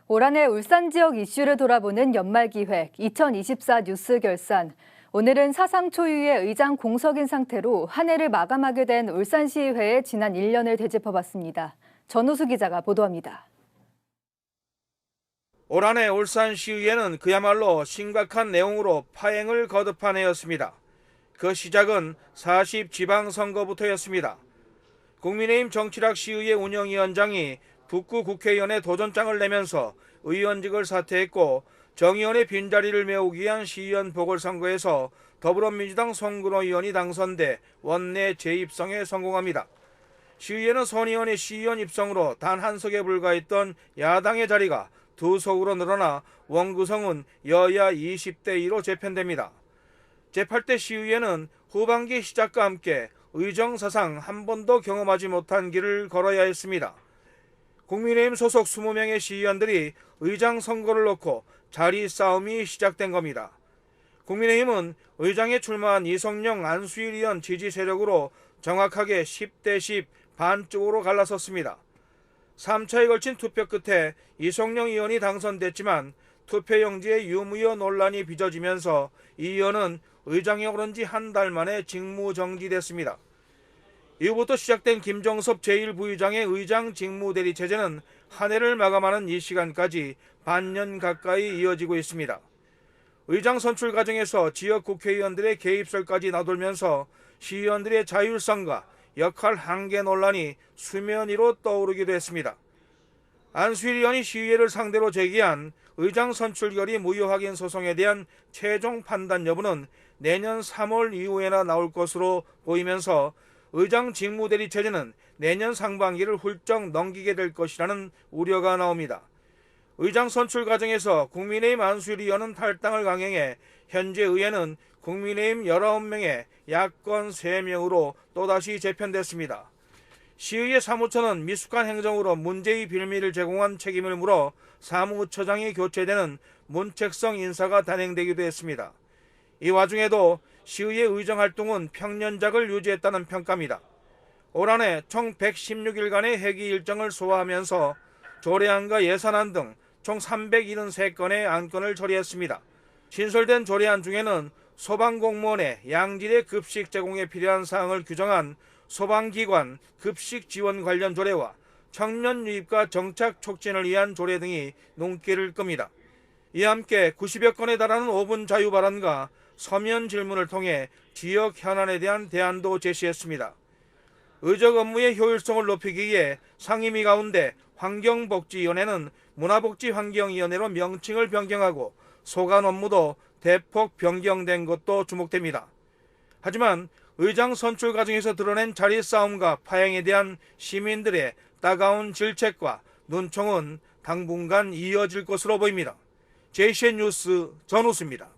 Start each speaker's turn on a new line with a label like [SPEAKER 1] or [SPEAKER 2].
[SPEAKER 1] 올 한 해 울산 지역 이슈를 돌아보는 연말기획 2024 뉴스 결산. 오늘은 사상 초유의 의장 공석인 상태로 한 해를 마감하게 된 울산시의회의 지난 1년을 되짚어봤습니다. 전우수 기자가 보도합니다.
[SPEAKER 2] 올 한 해 울산시의회는 그야말로 심각한 내용으로 파행을 거듭한 해였습니다. 그 시작은 40 지방선거부터였습니다. 국민의힘 정치락 시의회 운영위원장이 북구 국회의원의 도전장을 내면서 의원직을 사퇴했고, 정의원의 빈자리를 메우기 위한 시의원 보궐선거에서 더불어민주당 송근호 의원이 당선돼 원내 재입성에 성공합니다. 시의회는 선 의원의 시의원 입성으로 단 한 석에 불과했던 야당의 자리가 두 석으로 늘어나 원구성은 여야 20대 2로 재편됩니다. 제8대 시의회는 후반기 시작과 함께 의정사상 한 번도 경험하지 못한 길을 걸어야 했습니다. 국민의힘 소속 20명의 시의원들이 의장 선거를 놓고 자리 싸움이 시작된 겁니다. 국민의힘은 의장에 출마한 이성영, 안수일 의원 지지 세력으로 정확하게 10대 10 반쪽으로 갈라섰습니다. 3차에 걸친 투표 끝에 이성영 의원이 당선됐지만 투표용지의 유무효 논란이 빚어지면서 이 의원은 의장에 오른 지 한 달 만에 직무정지됐습니다. 이후부터 시작된 김정섭 제1부의장의 의장 직무대리 체제는 한 해를 마감하는 이 시간까지 반년 가까이 이어지고 있습니다. 의장 선출 과정에서 지역 국회의원들의 개입설까지 나돌면서 시의원들의 자율성과 역할 한계 논란이 수면 위로 떠오르기도 했습니다. 안수일 의원이 시의회를 상대로 제기한 의장 선출 결의 무효 확인 소송에 대한 최종 판단 여부는 내년 3월 이후에나 나올 것으로 보이면서 의장 직무대리 체제는 내년 상반기를 훌쩍 넘기게 될 것이라는 우려가 나옵니다. 의장 선출 과정에서 국민의힘 안수일 의원은 탈당을 강행해 현재 의회는 국민의힘 19명에 야권 3명으로 또다시 재편됐습니다. 시의회 사무처는 미숙한 행정으로 문제의 빌미를 제공한 책임을 물어 사무처장이 교체되는 문책성 인사가 단행되기도 했습니다. 이 와중에도 시의회 의정활동은 평년작을 유지했다는 평가입니다. 올 한 해 총 116일간의 회기 일정을 소화하면서 조례안과 예산안 등 총 373건의 안건을 처리했습니다. 신설된 조례안 중에는 소방공무원의 양질의 급식 제공에 필요한 사항을 규정한 소방기관 급식 지원 관련 조례와 청년 유입과 정착 촉진을 위한 조례 등이 눈길을 끕니다. 이와 함께 90여 건에 달하는 5분 자유 발언과 서면 질문을 통해 지역 현안에 대한 대안도 제시했습니다. 의적 업무의 효율성을 높이기 위해 상임위 가운데 환경복지위원회는 문화복지환경위원회로 명칭을 변경하고 소관 업무도 대폭 변경된 것도 주목됩니다. 하지만 의장 선출 과정에서 드러낸 자리 싸움과 파행에 대한 시민들의 따가운 질책과 눈총은 당분간 이어질 것으로 보입니다. JCN 뉴스 전우수입니다.